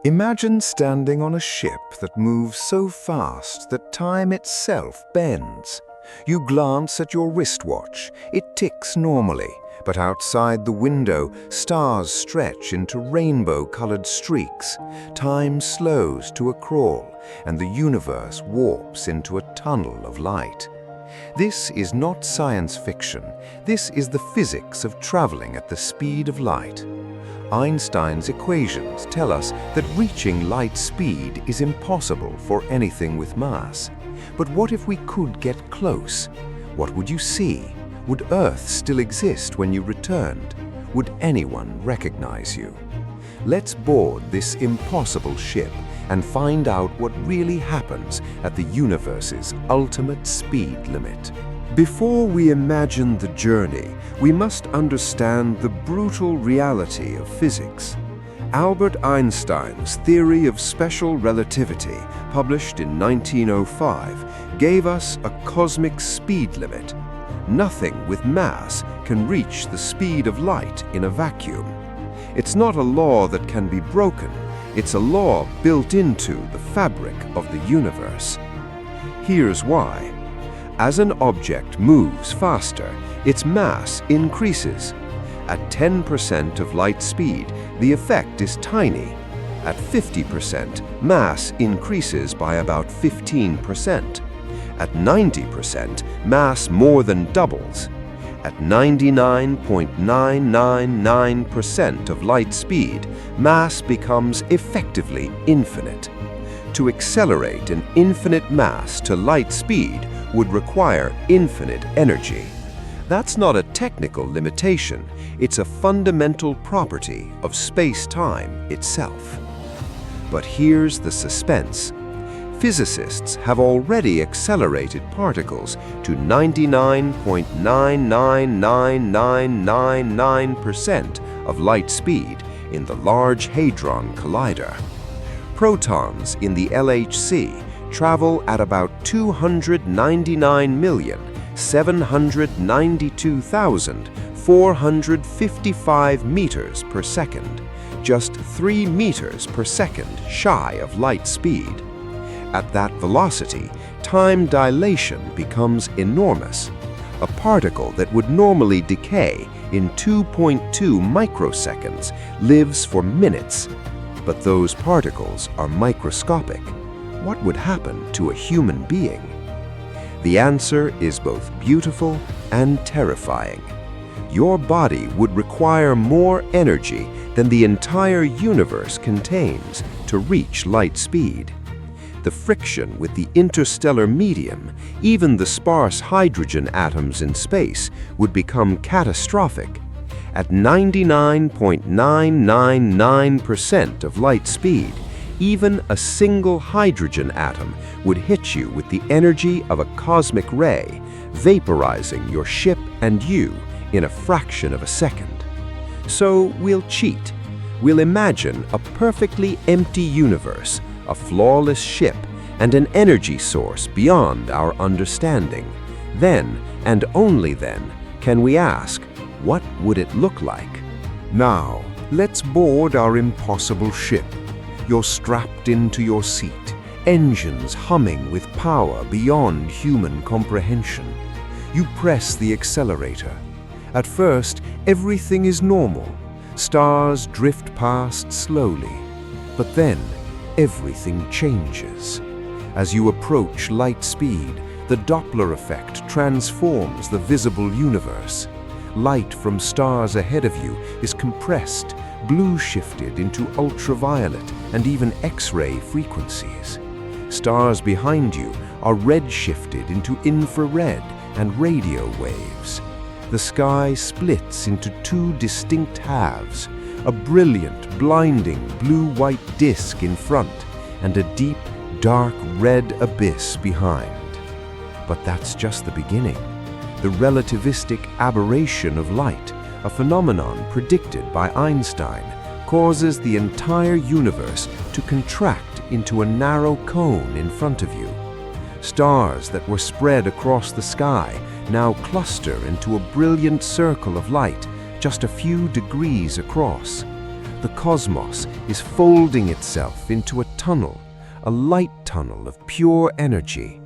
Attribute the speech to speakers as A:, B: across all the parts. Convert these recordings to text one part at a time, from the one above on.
A: Imagine standing on a ship that moves so fast that time itself bends. You glance at your wristwatch. It ticks normally, but outside the window, stars stretch into rainbow-colored streaks. Time slows to a crawl, and the universe warps into a tunnel of light. This is not science fiction. This is the physics of traveling at the speed of light. Einstein's equations tell us that reaching light speed is impossible for anything with mass. But what if we could get close? What would you see? Would Earth still exist when you returned? Would anyone recognize you? Let's board this impossible ship and find out what really happens at the universe's ultimate speed limit. Before we imagine the journey, we must understand the brutal reality of physics. Albert Einstein's theory of special relativity, published in 1905, gave us a cosmic speed limit. Nothing with mass can reach the speed of light in a vacuum. It's not a law that can be broken. It's a law built into the fabric of the universe. Here's why. As an object moves faster, its mass increases. At 10% of light speed, the effect is tiny. At 50%, mass increases by about 15%. At 90%, mass more than doubles. At 99.999% of light speed, mass becomes effectively infinite. To accelerate an infinite mass to light speed would require infinite energy. That's not a technical limitation, it's a fundamental property of space-time itself. But here's the suspense. Physicists have already accelerated particles to 99.999999% of light speed in the Large Hadron Collider. Protons in the LHC travel at about 299,792,455 meters per second, just 3 meters per second shy of light speed. At that velocity, time dilation becomes enormous. A particle that would normally decay in 2.2 microseconds lives for minutes. But those particles are microscopic. What would happen to a human being? The answer is both beautiful and terrifying. Your body would require more energy than the entire universe contains to reach light speed. The friction with the interstellar medium, even the sparse hydrogen atoms in space, would become catastrophic. At 99.999% of light speed, even a single hydrogen atom would hit you with the energy of a cosmic ray, vaporizing your ship and you in a fraction of a second. So we'll cheat. We'll imagine a perfectly empty universe, a flawless ship, and an energy source beyond our understanding. Then, and only then, can we ask, what would it look like? Now, let's board our impossible ship. You're strapped into your seat, engines humming with power beyond human comprehension. You press the accelerator. At first, everything is normal. Stars drift past slowly. But then, everything changes. As you approach light speed, the Doppler effect transforms the visible universe. Light from stars ahead of you is compressed, blue-shifted into ultraviolet and even X-ray frequencies. Stars behind you are red-shifted into infrared and radio waves. The sky splits into two distinct halves, a brilliant, blinding blue-white disk in front and a deep, dark red abyss behind. But that's just the beginning. The relativistic aberration of light, a phenomenon predicted by Einstein, causes the entire universe to contract into a narrow cone in front of you. Stars that were spread across the sky now cluster into a brilliant circle of light just a few degrees across. The cosmos is folding itself into a tunnel, a light tunnel of pure energy.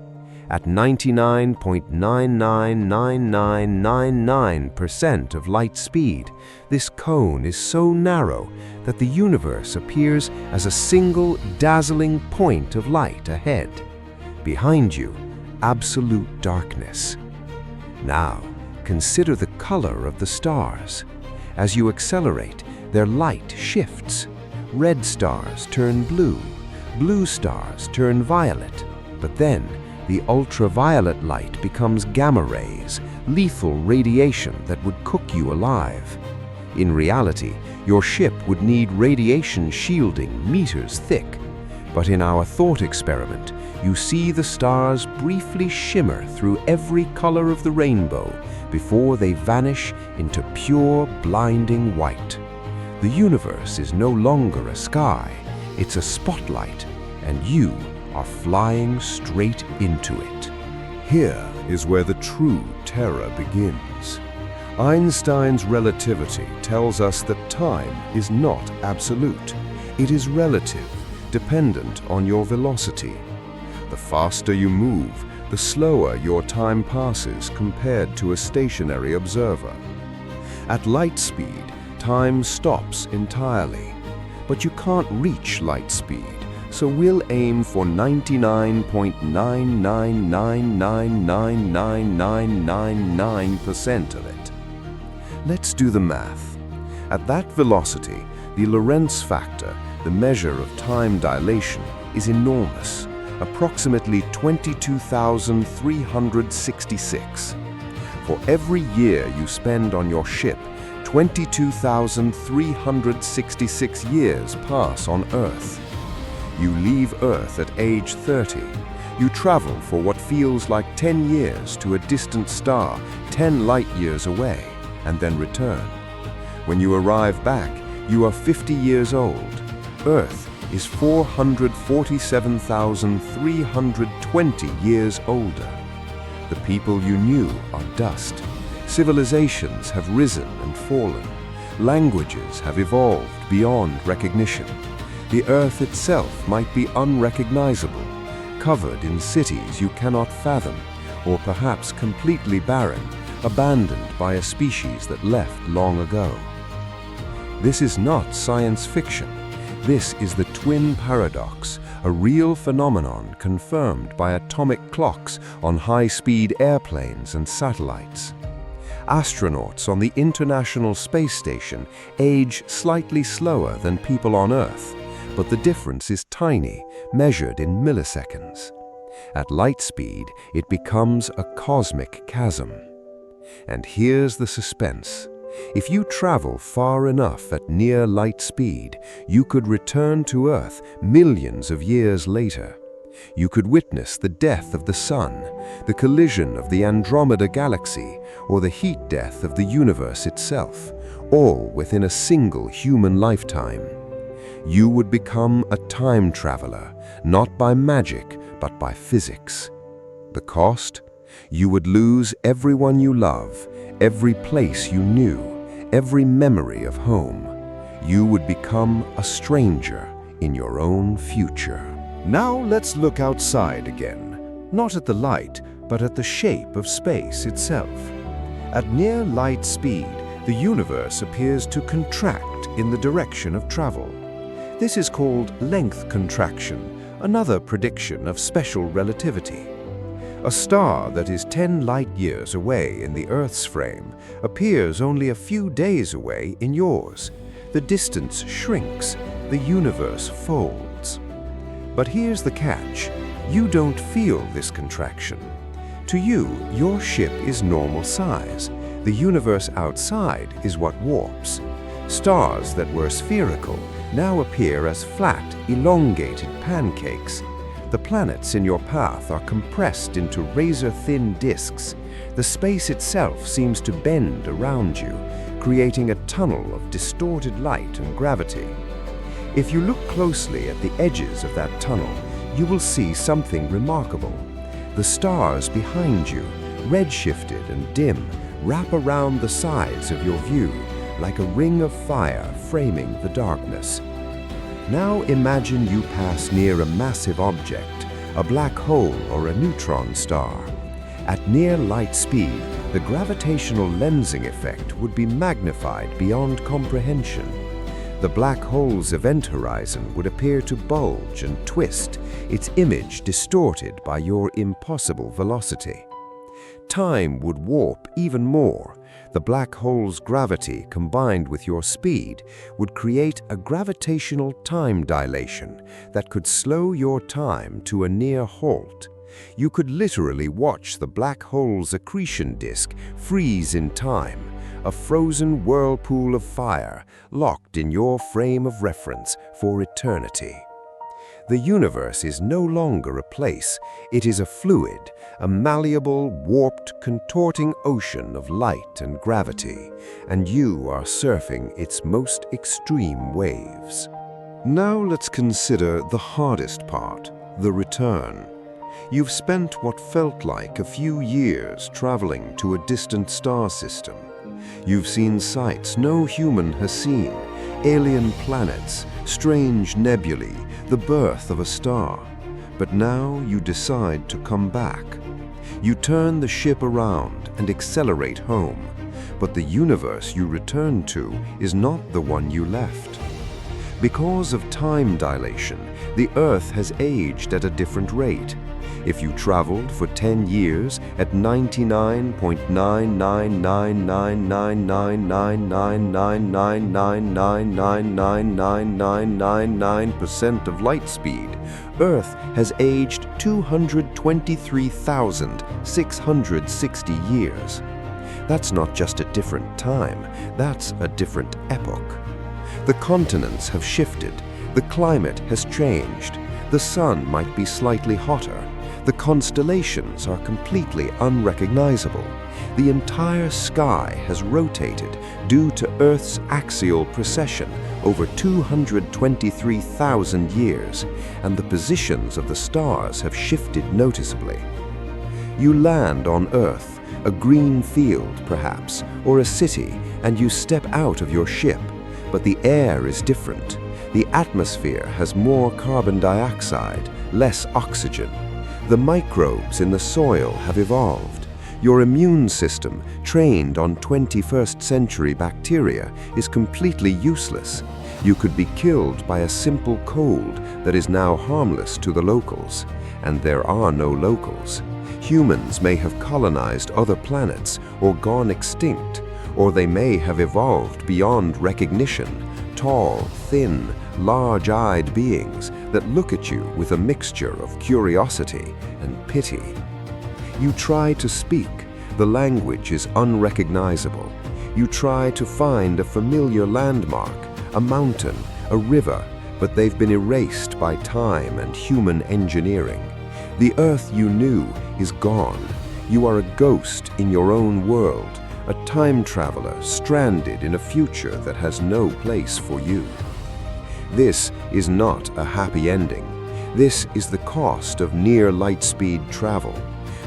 A: At 99.999999% of light speed, this cone is so narrow that the universe appears as a single dazzling point of light ahead. Behind you, absolute darkness. Now, consider the color of the stars. As you accelerate, their light shifts. Red stars turn blue, blue stars turn violet, but then the ultraviolet light becomes gamma rays, lethal radiation that would cook you alive. In reality, your ship would need radiation shielding meters thick. But in our thought experiment, you see the stars briefly shimmer through every color of the rainbow before they vanish into pure, blinding white. The universe is no longer a sky, it's a spotlight, and you are flying straight into it.
B: Here is where the true terror begins. Einstein's relativity tells us that time is not absolute. It is relative, dependent on your velocity. The faster you move, the slower your time passes compared to a stationary observer. At light speed, time stops entirely. But you can't reach light speed, so we'll aim for 99.999999999% of it. Let's do the math. At that velocity, the Lorentz factor, the measure of time dilation, is enormous, approximately 22,366. For every year you spend on your ship, 22,366 years pass on Earth. You leave Earth at age 30. You travel for what feels like 10 years to a distant star 10 light years away, and then return. When you arrive back, you are 50 years old. Earth is 447,320 years older. The people you knew are dust. Civilizations have risen and fallen. Languages have evolved beyond recognition. The Earth itself might be unrecognizable, covered in cities you cannot fathom, or perhaps completely barren, abandoned by a species that left long ago. This is not science fiction. This is the twin paradox, a real phenomenon confirmed by atomic clocks on high-speed airplanes and satellites. Astronauts on the International Space Station age slightly slower than people on Earth, but the difference is tiny, measured in milliseconds. At light speed, it becomes a cosmic chasm. And here's the suspense. If you travel far enough at near light speed, you could return to Earth millions of years later. You could witness the death of the Sun, the collision of the Andromeda Galaxy, or the heat death of the universe itself, all within a single human lifetime. You would become a time traveler, not by magic, but by physics. The cost? You would lose everyone you love, every place you knew, every memory of home. You would become a stranger in your own future. Now let's look outside again, not at the light, but at the shape of space itself. At near light speed, the universe appears to contract in the direction of travel. This is called length contraction, another prediction of special relativity. A star that is 10 light-years away in the Earth's frame appears only a few days away in yours. The distance shrinks, the universe folds. But here's the catch. You don't feel this contraction. To you, your ship is normal size. The universe outside is what warps. Stars that were spherical now appear as flat, elongated pancakes. The planets in your path are compressed into razor-thin disks. The space itself seems to bend around you, creating a tunnel of distorted light and gravity. If you look closely at the edges of that tunnel, you will see something remarkable. The stars behind you, red-shifted and dim, wrap around the sides of your view like a ring of fire
A: framing the darkness. Now imagine you pass near a massive object, a black hole or a neutron star. At near light speed, the gravitational lensing effect would be magnified beyond comprehension. The black hole's event horizon would appear to bulge and twist, its image distorted by your impossible velocity. Time would warp even more. The black hole's gravity combined with your speed would create a gravitational time dilation that could slow your time to a near halt. You could literally watch the black hole's accretion disk freeze in time, a frozen whirlpool of fire locked in your frame of reference for eternity. The universe is no longer a place, it is a fluid, a malleable, warped, contorting ocean of light and gravity, and you are surfing its most extreme waves. Now let's consider the hardest part, the return. You've spent what felt like a few years traveling to a distant star system. You've seen sights no human has seen, alien planets, strange nebulae, the birth of a star. But now you decide to come back. You turn the ship around and accelerate home, but the universe you return to is not the one you left. Because of time dilation, the Earth has aged at a different rate. If you traveled for 10 years at 99.999999999999999% of light speed, Earth has aged 223,660 years. That's not just a different time, that's a different epoch. The continents have shifted, the climate has changed, the sun might be slightly hotter, the constellations are completely unrecognizable. The entire sky has rotated due to Earth's axial precession over 223,000 years, and the positions of the stars have shifted noticeably. You land on Earth, a green field perhaps, or a city, and you step out of your ship, but the air is different. The atmosphere has more carbon dioxide, less oxygen. The microbes in the soil have evolved. Your immune system, trained on 21st century bacteria, is completely useless. You could be killed by a simple cold that is now harmless to the locals. And there are no locals. Humans may have colonized other planets or gone extinct, or they may have evolved beyond recognition, tall, thin, large-eyed beings that look at you with a mixture of curiosity and pity. You try to speak, the language is unrecognizable. You try to find a familiar landmark, a mountain, a river, but they've been erased by time and human engineering. The Earth you knew is gone. You are a ghost in your own world, a time traveler stranded in a future that has no place for you. This is not a happy ending. This is the cost of near light speed travel.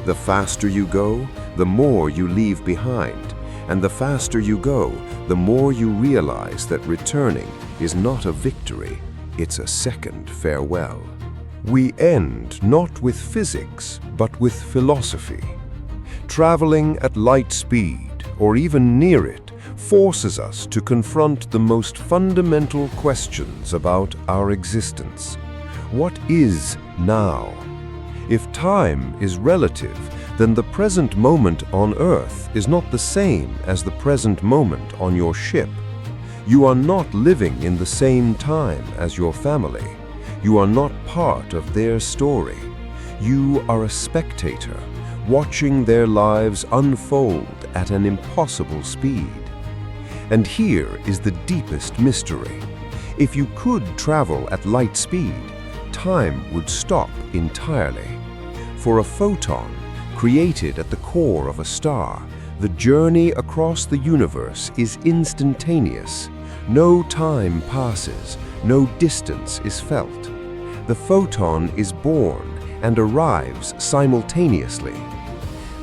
A: The faster you go, the more you leave behind. And the faster you go, the more you realize that returning is not a victory, it's a second farewell. We end not with physics, but with philosophy. Traveling at light speed, or even near it, forces us to confront the most fundamental questions about our existence. What is now? If time is relative, then the present moment on Earth is not the same as the present moment on your ship. You are not living in the same time as your family. You are not part of their story. You are a spectator, watching their lives unfold at an impossible speed. And here is the deepest mystery. If you could travel at light speed, time would stop entirely. For a photon, created at the core of a star, the journey across the universe is instantaneous. No time passes, no distance is felt. The photon is born and arrives simultaneously.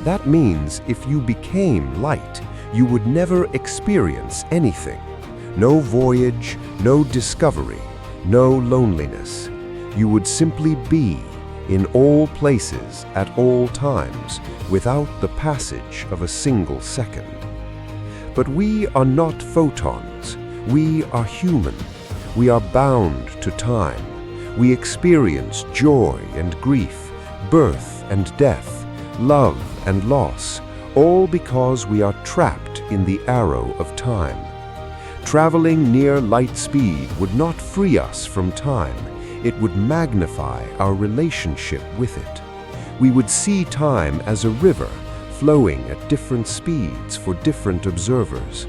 A: That means if you became light, you would never experience anything.
B: No voyage, no discovery, no loneliness. You would simply be in all places at all times without the passage of a single second. But we are not photons. We are human. We are bound to time. We experience joy and grief, birth and death, love and loss, all because we are trapped in the arrow of time. Traveling near light speed would not free us from time. It would magnify our relationship with it. We would see time as a river flowing at different speeds for different observers.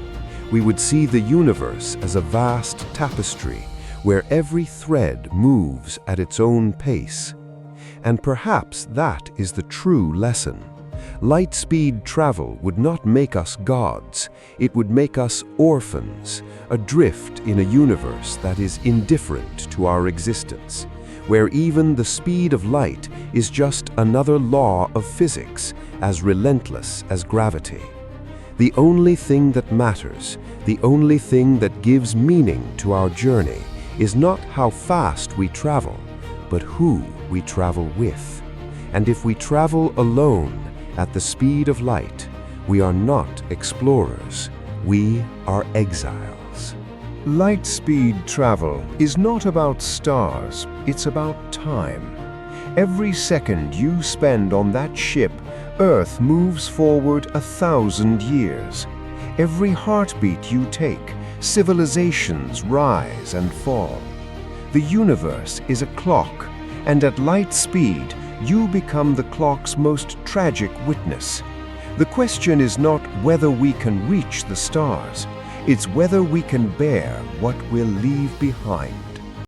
B: We would see the universe as a vast tapestry where every thread moves at its own pace. And perhaps that is the true lesson. Light-speed travel would not make us gods. It would make us orphans, adrift in a universe that is indifferent to our existence, where even the speed of light is just another law of physics, as relentless as gravity. The only thing that matters, the only thing that gives meaning to our journey, is not how fast we travel, but who we travel with. And if we travel alone at the speed of light, we are not explorers, we are exiles.
A: Light-speed travel is not about stars, it's about time. Every second you spend on that ship, Earth moves forward 1,000 years. Every heartbeat you take, civilizations rise and fall. The universe is a clock, and at light speed, you become the clock's most tragic witness. The question is not whether we can reach the stars, it's whether we can bear what we'll leave behind.